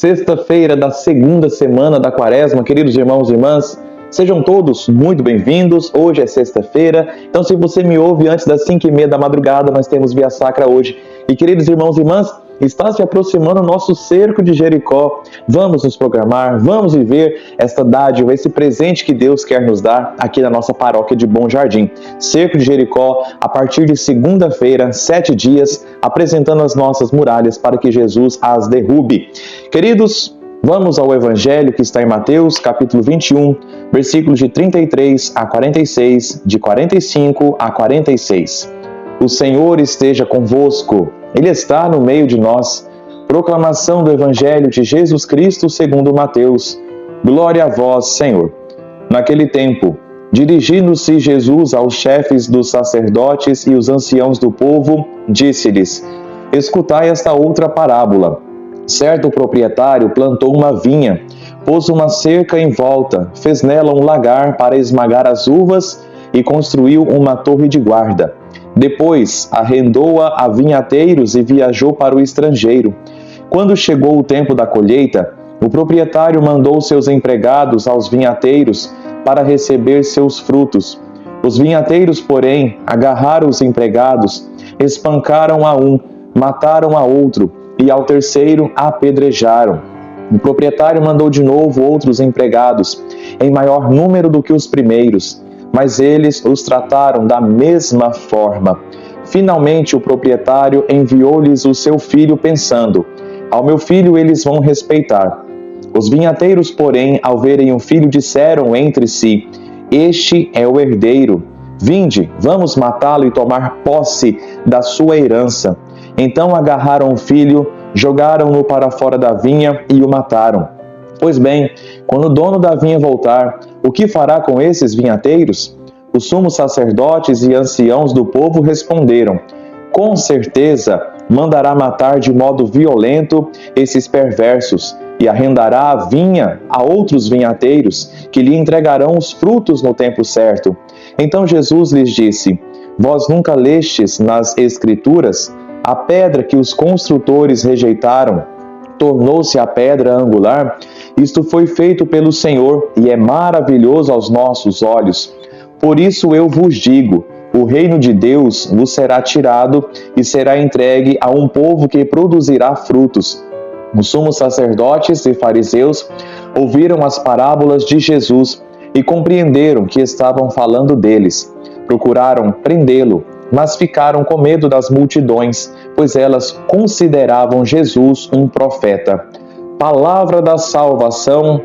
Sexta-feira da segunda semana da Quaresma, queridos irmãos e irmãs, sejam todos muito bem-vindos. Hoje é sexta-feira, então se você me ouve antes das 5h30 da madrugada, nós temos Via Sacra hoje. E queridos irmãos e irmãs, está se aproximando o nosso cerco de Jericó. Vamos nos programar, vamos viver esta dádiva, esse presente que Deus quer nos dar aqui na nossa paróquia de Bom Jardim. Cerco de Jericó, a partir de segunda-feira, 7 dias, apresentando as nossas muralhas para que Jesus as derrube. Queridos, vamos ao Evangelho que está em Mateus, capítulo 21, versículos de 33 a 46, de 45 a 46. O Senhor esteja convosco, Ele está no meio de nós. Proclamação do Evangelho de Jesus Cristo segundo Mateus. Glória a vós, Senhor. Naquele tempo, dirigindo-se Jesus aos chefes dos sacerdotes e os anciãos do povo, disse-lhes: Escutai esta outra parábola. Certo proprietário plantou uma vinha, pôs uma cerca em volta, fez nela um lagar para esmagar as uvas e construiu uma torre de guarda. Depois arrendou-a a vinhateiros e viajou para o estrangeiro. Quando chegou o tempo da colheita, o proprietário mandou seus empregados aos vinhateiros para receber seus frutos. Os vinhateiros, porém, agarraram os empregados, espancaram a um, mataram a outro e ao terceiro apedrejaram. O proprietário mandou de novo outros empregados, em maior número do que os primeiros, mas eles os trataram da mesma forma. Finalmente, o proprietário enviou-lhes o seu filho, pensando: ao meu filho eles vão respeitar. Os vinhateiros, porém, ao verem o filho, disseram entre si: este é o herdeiro. Vinde, vamos matá-lo e tomar posse da sua herança. Então agarraram o filho, jogaram-no para fora da vinha e o mataram. Pois bem, quando o dono da vinha voltar, o que fará com esses vinhateiros? Os sumos sacerdotes e anciãos do povo responderam: com certeza mandará matar de modo violento esses perversos e arrendará a vinha a outros vinhateiros que lhe entregarão os frutos no tempo certo. Então Jesus lhes disse: vós nunca lestes nas Escrituras? A pedra que os construtores rejeitaram tornou-se a pedra angular. Isto foi feito pelo Senhor e é maravilhoso aos nossos olhos. Por isso eu vos digo, o reino de Deus vos será tirado e será entregue a um povo que produzirá frutos. Os sumos sacerdotes e fariseus ouviram as parábolas de Jesus e compreenderam que estavam falando deles. Procuraram prendê-lo, mas ficaram com medo das multidões, pois elas consideravam Jesus um profeta. Palavra da salvação,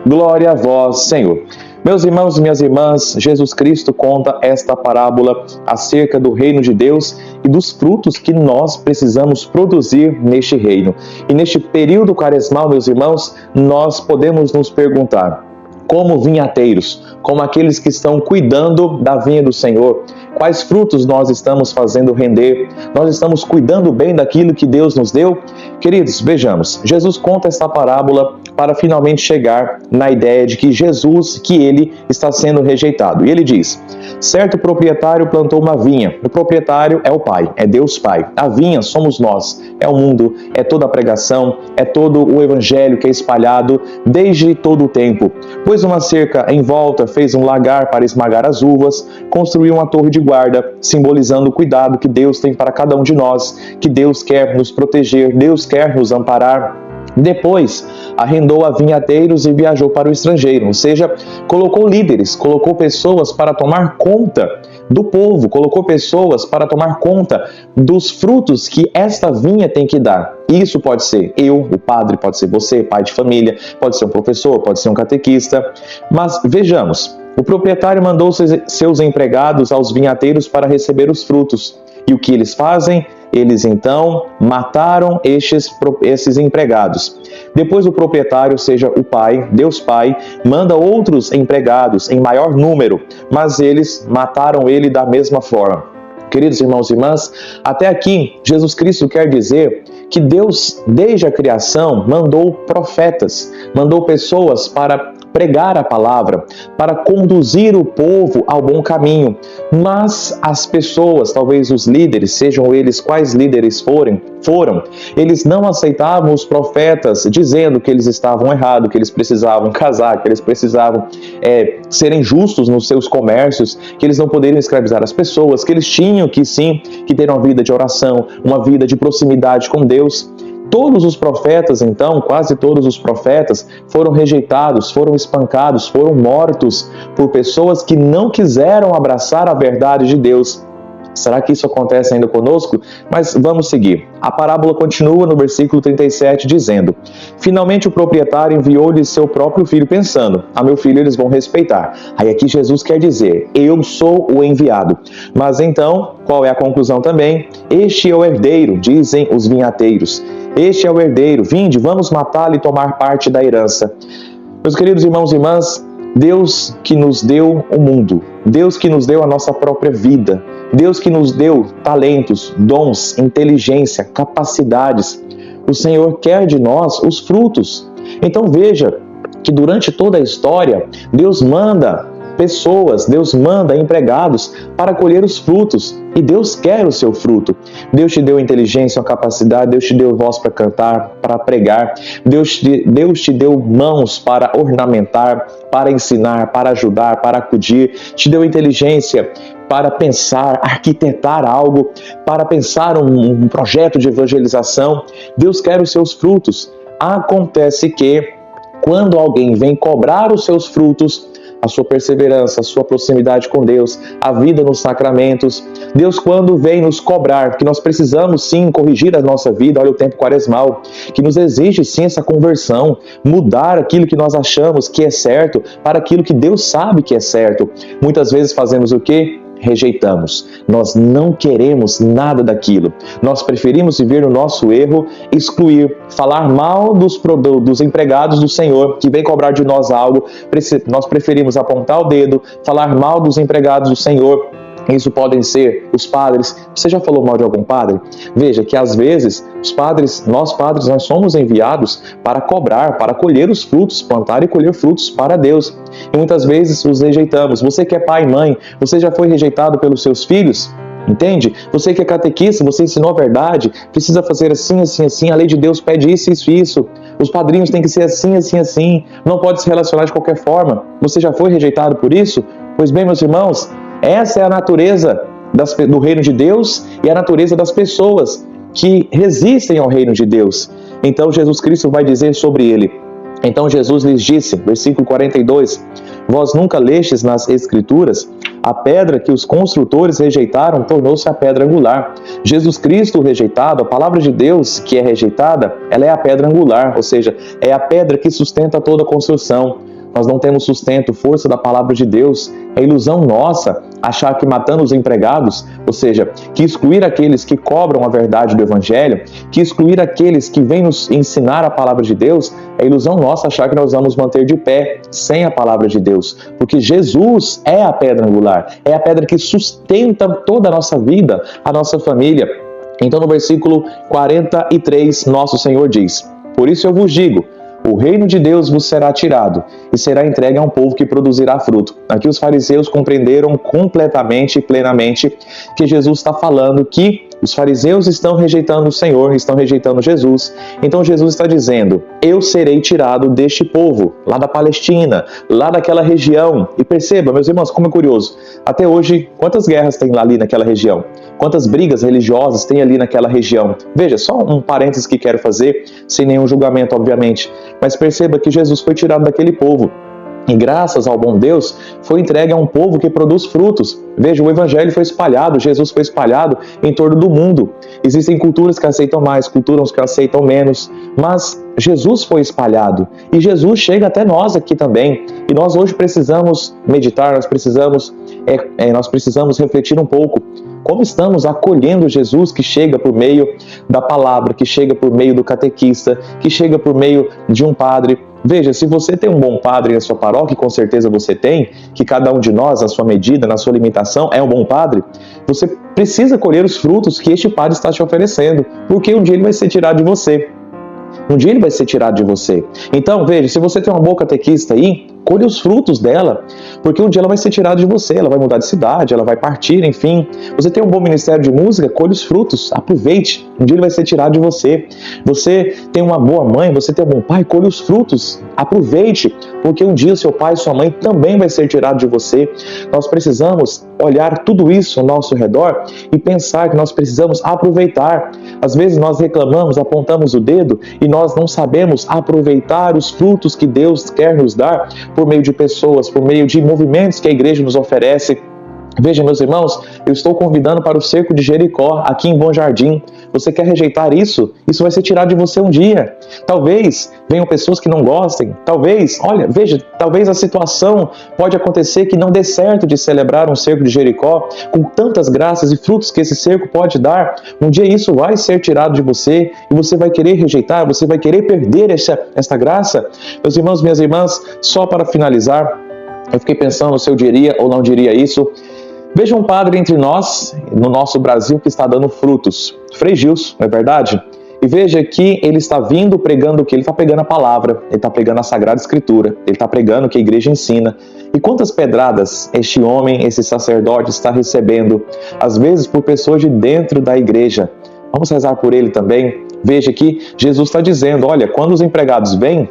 glória a vós, Senhor. Meus irmãos e minhas irmãs, Jesus Cristo conta esta parábola acerca do reino de Deus e dos frutos que nós precisamos produzir neste reino. E neste período quaresmal, meus irmãos, nós podemos nos perguntar: como vinhateiros, como aqueles que estão cuidando da vinha do Senhor, quais frutos nós estamos fazendo render? Nós estamos cuidando bem daquilo que Deus nos deu? Queridos, vejamos, Jesus conta esta parábola para finalmente chegar na ideia de que Jesus, que ele está sendo rejeitado. E ele diz: certo proprietário plantou uma vinha. O proprietário é o Pai, é Deus Pai. A vinha somos nós, é o mundo, é toda a pregação, é todo o Evangelho que é espalhado desde todo o tempo. Pôs uma cerca em volta, fez um lagar para esmagar as uvas, construiu uma torre de guarda, simbolizando o cuidado que Deus tem para cada um de nós, que Deus quer nos proteger, Deus quer nos amparar. Depois, arrendou a vinhateiros e viajou para o estrangeiro, ou seja, colocou líderes, colocou pessoas para tomar conta do povo, colocou pessoas para tomar conta dos frutos que esta vinha tem que dar. Isso pode ser eu, o padre, pode ser você, pai de família, pode ser um professor, pode ser um catequista. Mas vejamos, o proprietário mandou seus empregados aos vinhateiros para receber os frutos. E o que eles fazem? Eles então mataram esses empregados. Depois o proprietário, seja o Pai, Deus Pai, manda outros empregados em maior número, mas eles mataram ele da mesma forma. Queridos irmãos e irmãs, até aqui Jesus Cristo quer dizer que Deus, desde a criação, mandou profetas, mandou pessoas para pregar a palavra, para conduzir o povo ao bom caminho. Mas as pessoas, talvez os líderes, sejam eles quais líderes foram, eles não aceitavam os profetas dizendo que eles estavam errados, que eles precisavam casar, que eles precisavam serem justos nos seus comércios, que eles não poderiam escravizar as pessoas, que eles tinham que sim, que ter uma vida de oração, uma vida de proximidade com Deus. Todos os profetas, então, quase todos os profetas, foram rejeitados, foram espancados, foram mortos por pessoas que não quiseram abraçar a verdade de Deus. Será que isso acontece ainda conosco? Mas vamos seguir. A parábola continua no versículo 37, dizendo: finalmente o proprietário enviou-lhe seu próprio filho, pensando: a meu filho eles vão respeitar. Aí aqui Jesus quer dizer: eu sou o enviado. Mas então, qual é a conclusão também? Este é o herdeiro, dizem os vinhateiros. Este é o herdeiro, vinde, vamos matá-lo e tomar parte da herança. Meus queridos irmãos e irmãs, Deus que nos deu o mundo, Deus que nos deu a nossa própria vida, Deus que nos deu talentos, dons, inteligência, capacidades, o Senhor quer de nós os frutos. Então veja que durante toda a história, Deus manda pessoas, Deus manda empregados para colher os frutos, e Deus quer o seu fruto. Deus te deu inteligência, capacidade, Deus te deu voz para cantar, para pregar, Deus te deu mãos para ornamentar, para ensinar, para ajudar, para acudir, te deu inteligência para pensar, arquitetar algo, para pensar um projeto de evangelização. Deus quer os seus frutos. Acontece que quando alguém vem cobrar os seus frutos, a sua perseverança, a sua proximidade com Deus, a vida nos sacramentos, Deus quando vem nos cobrar, que nós precisamos sim corrigir a nossa vida, olha o tempo quaresmal, que nos exige sim essa conversão, mudar aquilo que nós achamos que é certo para aquilo que Deus sabe que é certo. Muitas vezes fazemos o quê? Rejeitamos. Nós não queremos nada daquilo. Nós preferimos viver o nosso erro, excluir, falar mal dos empregados do Senhor que vem cobrar de nós algo. Nós preferimos apontar o dedo, falar mal dos empregados do Senhor. Isso podem ser os padres. Você já falou mal de algum padre? Veja que às vezes nós padres, nós somos enviados para cobrar, para colher os frutos, plantar e colher frutos para Deus. E muitas vezes os rejeitamos. Você que é pai e mãe, você já foi rejeitado pelos seus filhos? Entende? Você que é catequista, você ensinou a verdade, precisa fazer assim, assim, assim, a lei de Deus pede isso, isso, isso. Os padrinhos têm que ser assim, assim, assim. Não pode se relacionar de qualquer forma. Você já foi rejeitado por isso? Pois bem, meus irmãos, essa é a natureza do reino de Deus e a natureza das pessoas que resistem ao reino de Deus. Então Jesus Cristo vai dizer sobre ele: então Jesus lhes disse, versículo 42, vós nunca lestes nas Escrituras, a pedra que os construtores rejeitaram tornou-se a pedra angular. Jesus Cristo rejeitado, a palavra de Deus que é rejeitada, ela é a pedra angular, ou seja, é a pedra que sustenta toda a construção. Nós não temos sustento, força da palavra de Deus. É ilusão nossa achar que matando os empregados, ou seja, que excluir aqueles que cobram a verdade do Evangelho, que excluir aqueles que vêm nos ensinar a palavra de Deus, é ilusão nossa achar que nós vamos manter de pé sem a palavra de Deus. Porque Jesus é a pedra angular, é a pedra que sustenta toda a nossa vida, a nossa família. Então no versículo 43, nosso Senhor diz: por isso eu vos digo, o reino de Deus vos será tirado e será entregue a um povo que produzirá fruto. Aqui os fariseus compreenderam completamente e plenamente que Jesus está falando que os fariseus estão rejeitando o Senhor, estão rejeitando Jesus. Então Jesus está dizendo: eu serei tirado deste povo, lá da Palestina, lá daquela região. E perceba, meus irmãos, como é curioso. Até hoje, quantas guerras tem ali naquela região? Quantas brigas religiosas tem ali naquela região? Veja, só um parênteses que quero fazer, sem nenhum julgamento, obviamente. Mas perceba que Jesus foi tirado daquele povo. E graças ao bom Deus, foi entregue a um povo que produz frutos. Veja, o Evangelho foi espalhado, Jesus foi espalhado em torno do mundo. Existem culturas que aceitam mais, culturas que aceitam menos, mas Jesus foi espalhado. E Jesus chega até nós aqui também. E nós hoje precisamos meditar, nós precisamos refletir um pouco. Como estamos acolhendo Jesus que chega por meio da palavra, que chega por meio do catequista, que chega por meio de um padre. Veja, se você tem um bom padre na sua paróquia, com certeza você tem, que cada um de nós, na sua medida, na sua limitação, é um bom padre, você precisa colher os frutos que este padre está te oferecendo, porque um dia ele vai ser tirado de você. Um dia ele vai ser tirado de você. Então, veja, se você tem uma boa catequista aí, colha os frutos dela, porque um dia ela vai ser tirada de você, ela vai mudar de cidade, ela vai partir, enfim. Você tem um bom ministério de música, colhe os frutos, aproveite, um dia ele vai ser tirado de você. Você tem uma boa mãe, você tem um bom pai, colhe os frutos, aproveite, porque um dia seu pai e sua mãe também vai ser tirado de você. Nós precisamos olhar tudo isso ao nosso redor e pensar que nós precisamos aproveitar. Às vezes nós reclamamos, apontamos o dedo e nós não sabemos aproveitar os frutos que Deus quer nos dar por meio de pessoas, por meio de movimentos que a igreja nos oferece. Veja, meus irmãos, eu estou convidando para o cerco de Jericó, aqui em Bom Jardim. Você quer rejeitar isso? Isso vai ser tirado de você um dia. Talvez venham pessoas que não gostem. Talvez, olha, veja, talvez a situação pode acontecer que não dê certo de celebrar um cerco de Jericó, com tantas graças e frutos que esse cerco pode dar. Um dia isso vai ser tirado de você e você vai querer rejeitar, você vai querer perder essa graça. Meus irmãos, minhas irmãs, só para finalizar, eu fiquei pensando se eu diria ou não diria isso. Veja um padre entre nós, no nosso Brasil, que está dando frutos. Frei Gilson, não é verdade? E veja que ele está vindo pregando o que? Ele está pregando a palavra, ele está pregando a Sagrada Escritura, ele está pregando o que a igreja ensina. E quantas pedradas este homem, esse sacerdote está recebendo, às vezes por pessoas de dentro da igreja. Vamos rezar por ele também. Veja que Jesus está dizendo, olha, quando os empregados vêm,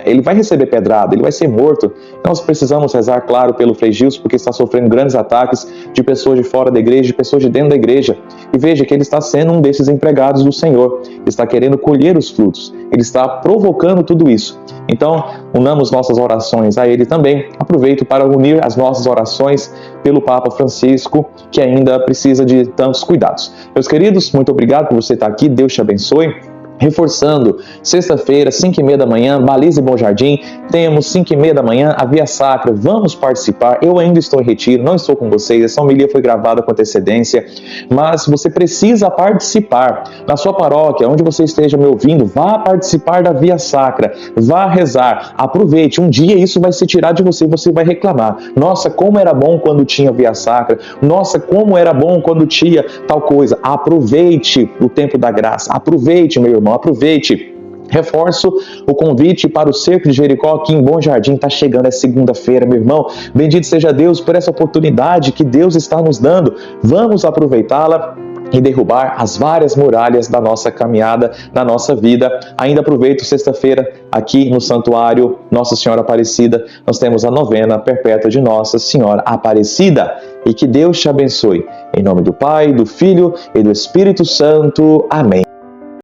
ele vai receber pedrada, ele vai ser morto. Nós precisamos rezar, claro, pelo Frei Gilson, porque está sofrendo grandes ataques de pessoas de fora da igreja, de pessoas de dentro da igreja. E veja que ele está sendo um desses empregados do Senhor, ele está querendo colher os frutos, ele está provocando tudo isso. Então, unamos nossas orações a ele também. Aproveito para unir as nossas orações pelo Papa Francisco, que ainda precisa de tantos cuidados. Meus queridos, muito obrigado por você estar aqui, Deus te abençoe. Reforçando, sexta-feira, 5h30 da manhã, Baliza e Bom Jardim, temos 5h30 da manhã, a Via Sacra, vamos participar. Eu ainda estou em retiro, não estou com vocês, essa homilia foi gravada com antecedência, mas você precisa participar. Na sua paróquia, onde você esteja me ouvindo, vá participar da Via Sacra, vá rezar, aproveite, um dia isso vai se tirar de você e você vai reclamar. Nossa, como era bom quando tinha Via Sacra, nossa, como era bom quando tinha tal coisa. Aproveite o tempo da graça, aproveite, meu irmão, aproveite. Reforço o convite para o Cerco de Jericó aqui em Bom Jardim, está chegando, é segunda-feira, meu irmão. Bendito seja Deus por essa oportunidade que Deus está nos dando. Vamos aproveitá-la e derrubar as várias muralhas da nossa caminhada, da nossa vida. Ainda aproveito sexta-feira aqui no Santuário Nossa Senhora Aparecida, nós temos a novena perpétua de Nossa Senhora Aparecida. E que Deus te abençoe. Em nome do Pai, do Filho e do Espírito Santo. Amém.